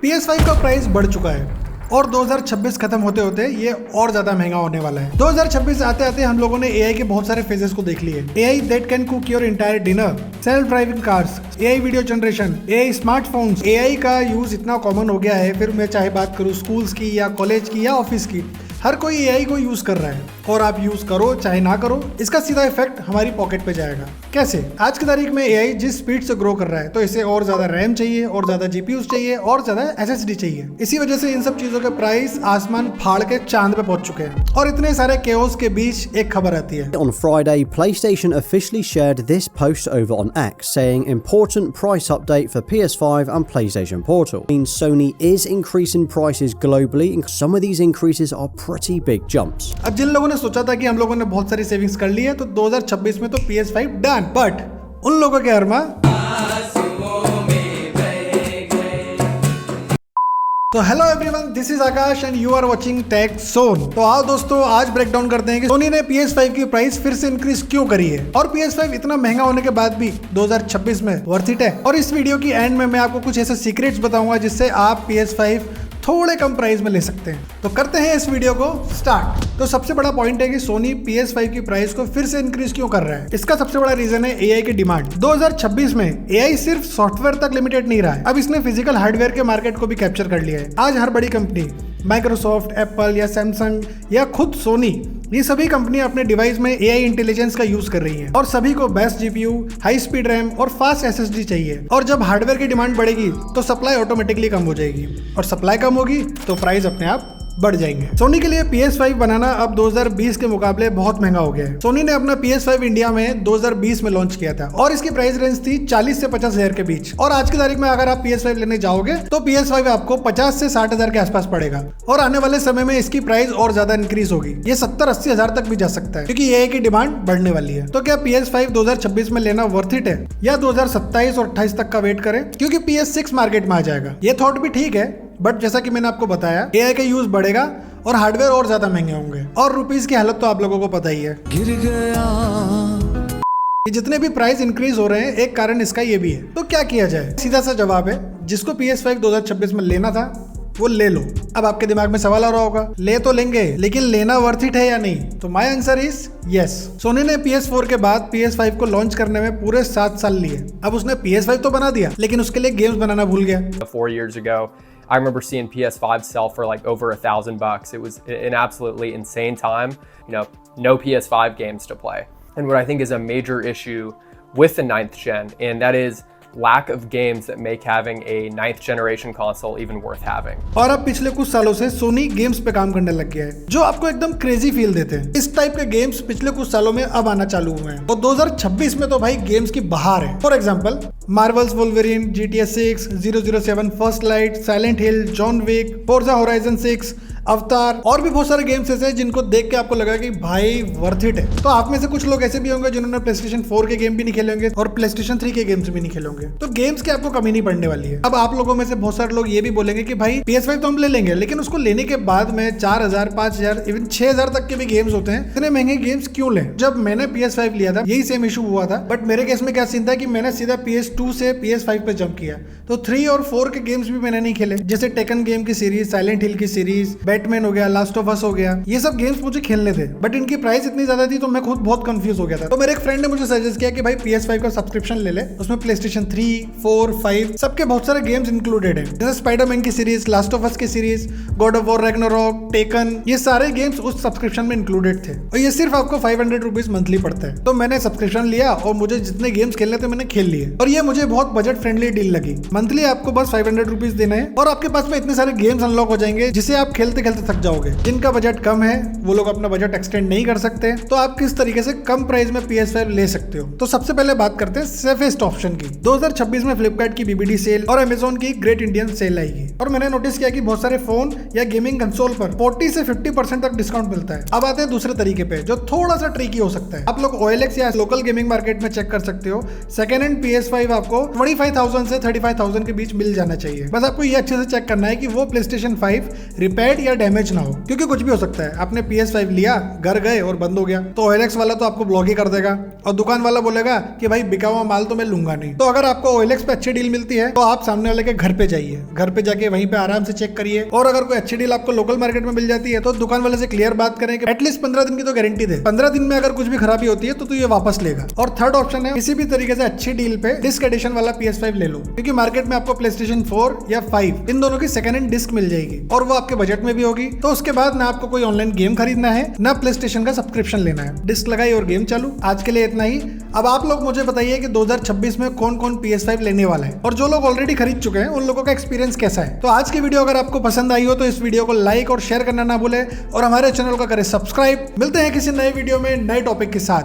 PS5 का price बढ़ चुका है और 2026 खत्म होते होते ये और ज्यादा महंगा होने वाला है। 2026 आते आते हम लोगों ने एआई के बहुत सारे फेजेस को देख लिए। AI that can cook your entire dinner, self driving cars, AI video generation, AI smartphones. AI का यूज इतना कॉमन हो गया है, फिर मैं चाहे बात करूँ स्कूल्स की या कॉलेज की या ऑफिस की, हर कोई एआई को यूज कर रहा है। और आप यूज करो चाहे ना करो, इसका सीधा इफेक्ट हमारी पॉकेट पे जाएगा। कैसे? आज की तारीख में एआई जिस स्पीड से ग्रो कर रहा है तो इसे और ज्यादा रैम चाहिए, और ज्यादा जीपीयूज चाहिए, और ज्यादा एसएसडी चाहिए। इसी वजह से इन सब चीजों के प्राइस आसमान फाड़ के चांद पे पहुंच चुके हैं। और इतने सारे केओस के बीच एक खबर आती है। On Friday, PlayStation officially shared this post over on X, saying important price update for PS5 and PlayStation Portal. Means Sony is increasing prices globally, and some of these increases are pretty big jumps. अब जिन लोगों ने सोचा था कि हम लोगों ने बहुत सारी सेविंग्स कर ली है तो 2026 में तो PS5 डन, बट उन लोगों के अरमा तो hello everyone, this is Aakash and you are watching tech zone. तो आओ दोस्तों, आज ब्रेक डाउन करते हैं कि सोनी ने PS5 की प्राइस फिर से इंक्रीज क्यों करी है और PS5 इतना महंगा होने के बाद भी 2026 में वर्थ इट है। और इस वीडियो की एंड में मैं आपको कुछ ऐसे सीक्रेट्स बताऊंगा जिससे आप PS5 थोड़े कम प्राइस में ले सकते हैं। तो करते हैं इस वीडियो को स्टार्ट। तो सबसे बड़ा पॉइंट है कि सोनी PS5 की प्राइस को फिर से इंक्रीज क्यों कर रहा है। इसका सबसे बड़ा रीजन है एआई की डिमांड। 2026 में एआई सिर्फ सॉफ्टवेयर तक लिमिटेड नहीं रहा है, अब इसने फिजिकल हार्डवेयर के मार्केट को भी कैप्चर कर लिया है। आज हर बड़ी कंपनी माइक्रोसॉफ्ट, एप्पल या सैमसंग या खुद सोनी, ये सभी कंपनियां अपने डिवाइस में एआई इंटेलिजेंस का यूज कर रही हैं और सभी को best GPU, high speed RAM और फास्ट एसएसडी चाहिए। और जब हार्डवेयर की डिमांड बढ़ेगी तो सप्लाई ऑटोमेटिकली कम हो जाएगी, और सप्लाई कम होगी तो प्राइस अपने आप बढ़ जाएंगे। सोनी के लिए PS5 बनाना अब 2020 के मुकाबले बहुत महंगा हो गया है। सोनी ने अपना PS5 इंडिया में 2020 में लॉन्च किया था और इसकी प्राइस रेंज थी 40 से 50 हजार के बीच। और आज की तारीख में अगर आप PS5 लेने जाओगे तो PS5 आपको 50 से 60 हजार के आसपास पड़ेगा, और आने वाले समय में इसकी प्राइस और ज्यादा इंक्रीज होगी। ये 70-80 हजार तक भी जा सकता है, क्योंकि एआई की डिमांड बढ़ने वाली है। तो क्या PS5 2026 में लेना वर्थ इट है, या 2027 और 28 तक का वेट करें क्योंकि PS6 मार्केट में आ जाएगा? ये थॉट भी ठीक है, बट जैसा कि मैंने आपको बताया एआई का यूज बढ़ेगा और हार्डवेयर और ज्यादा महंगे होंगे, और रुपीस की हालत तो आप लोगों को पता ही है। गिर गया। ये जितने भी प्राइस इंक्रीज हो रहे हैं, एक कारण इसका ये भी है। तो क्या किया जाए? सीधा सा जवाब है, जिसको PS5 2026 में लेना था वो ले लो। अब आपके दिमाग में सवाल आ रहा होगा, ले तो लेंगे लेकिन लेना वर्थ इट है या नहीं? तो my answer is yes. Sony ने PS4 के बाद PS5 को लॉन्च करने में पूरे 7 साल लिए। अब उसने PS5 तो बना दिया, लेकिन उसके लिए गेम्स बनाना भूल गया। 4 years ago, I remember seeing PS5 sell for like over $1,000. It was an absolutely insane time. You know, no PS5 games to play. And what I think is a major issue with the 9th gen, and that is lack of games that make having a 9th generation console even worth having. और अब पिछले कुछ सालों से Soni games पे काम करने लग गया है जो आपको एकदम क्रेजी फील देते हैं। इस टाइप के गेम्स पिछले कुछ सालों में अब आना चालू हुए हैं, और 2026 में तो भाई गेम्स की बहार है। For example Marvel's Wolverine, GTA 6, 007 First Light, Silent Hill, John Wick, Forza Horizon 6, Avatar, और भी बहुत सारे गेम्स ऐसे हैं जिनको देख के आपको लगा कि भाई वर्थ इट है। तो आप में से कुछ लोग ऐसे भी होंगे जिन्होंने PlayStation 4 के गेम भी नहीं खेले होंगे और PlayStation 3 के गेम्स भी नहीं खेले होंगे। तो गेम्स की आपको कमी नहीं पड़ने वाली है। अब आप लोगों में से बहुत सारे लोग ये भी बोलेंगे कि भाई PS5 तो हम ले लेंगे, लेकिन उसको लेने के बाद में 4000, 5000, इवन 6000 तक के भी गेम्स होते हैं। इतने महंगे गेम्स क्यों लें? जब मैंने PS5 लिया था यही सेम इशू हुआ था, बट मेरे केस में क्या सीन था कि मैंने सीधा PS2 से PS5 पे जंप किया, तो 3 और 4 के गेम्स भी मैंने नहीं खेले, जैसे टेकन गेम की सीरीज, साइलेंट हिल की सीरीज, बैटमैन हो गया, लास्ट ऑफ अस हो गया। ये सब गेम्स मुझे खेलने थे, बट इनकी प्राइस इतनी ज्यादा थी तो मैं खुद बहुत कंफ्यूज हो गया था। तो मेरे एक फ्रेंड ने मुझे सजेस्ट किया कि भाई PS5 का सब्सक्रिप्शन ले ले, उसमें PlayStation 3, 4, 5 सबके बहुत सारे गेम्स इंक्लूडेड हैं, जैसे स्पाइडरमैन की सीरीज, लास्ट ऑफ अस की series, God of war Ragnarok, taken, ये सारे गेम्स उस सब्सक्रिप्शन में इंक्लूडेड थे, और ये सिर्फ आपको 500 रुपीज मंथली पड़ता है। तो मैंने सब्सक्रिप्शन लिया और मुझे जितने गेम्स खेलने थे मैंने खेल लिए, और ये मुझे बहुत बजट फ्रेंडली डील लगी। मंथली आपको बस 500 रुपीज देना है और आपके पास में इतने सारे गेम्स अनलॉक हो जाएंगे जिसे आप खेलते खेलते थक जाओगे। जिनका बजट कम है वो लोग अपना बजट एक्सटेंड नहीं कर सकते, तो आप किस तरीके से कम प्राइस में PS5 ले सकते हो। तो सबसे पहले बात करते हैं सेफेस्ट ऑप्शन की। 2026 में फ्लिपकार्ट की BBD सेल और Amazon की ग्रेट इंडियन सेल आएगी, और मैंने नोटिस किया कि बहुत सारे फोन या गेमिंग कंसोल पर 40 से 50% तक डिस्काउंट मिलता है। अब आते हैं दूसरे तरीके पे जो थोड़ा सा ट्रिकी हो सकता है। आप लोग OLX या लोकल गेमिंग मार्केट में चेक कर सकते हो, सेकेंड हैंड PS5 आपको 25,000 से 35,000 के बीच मिल जाना चाहिए। बस आपको ये अच्छे से चेक करना है कि वो PlayStation 5 रिपेयर्ड या क्या डैमेज ना हो, क्योंकि कुछ भी हो सकता है। आपने PS5 लिया, घर गए और बंद हो गया, तो OLX वाला तो आपको ब्लॉक ही कर देगा और दुकान वाला बोलेगा कि भाई बिका हुआ माल तो मैं लूंगा नहीं। तो अगर आपको OLX पे अच्छी डील मिलती है तो आप सामने वाले के घर पे जाइए, घर पे जाके वहीं पे आराम से चेक करिए, और अगर कोई अच्छी डील आपको लोकल मार्केट में मिल जाती है तो दुकान वाले से क्लियर बात करें कि एटलीस्ट 15 दिन की तो गारंटी दे, 15 दिन में अगर कुछ भी खराबी होती है तो तू ये वापस लेगा। और थर्ड ऑप्शन है, किसी भी तरीके से अच्छी डील पे डिस्क एडिशन वाला PS5 ले लो, क्योंकि मार्केट में आपको PlayStation 4 या 5 इन दोनों की सेकंड हैंड डिस्क मिल जाएगी और वो आपके बजट में भी होगी। तो उसके बाद ना आपको कोई ऑनलाइन गेम खरीदना है, ना PlayStation का सब्सक्रिप्शन लेना है, डिस्क लगाई और गेम चालू। आज के लिए इतना ही। अब आप लोग मुझे बताइए कि 2026 में कौन कौन PS5 लेने वाला है, और जो लोग ऑलरेडी खरीद चुके हैं उन लोगों का एक्सपीरियंस कैसा है। तो आज की वीडियो अगर आपको पसंद आई हो तो इस वीडियो को लाइक और शेयर करना ना भूले, और हमारे चैनल को करें सब्सक्राइब। मिलते हैं किसी नए वीडियो में नए टॉपिक के साथ।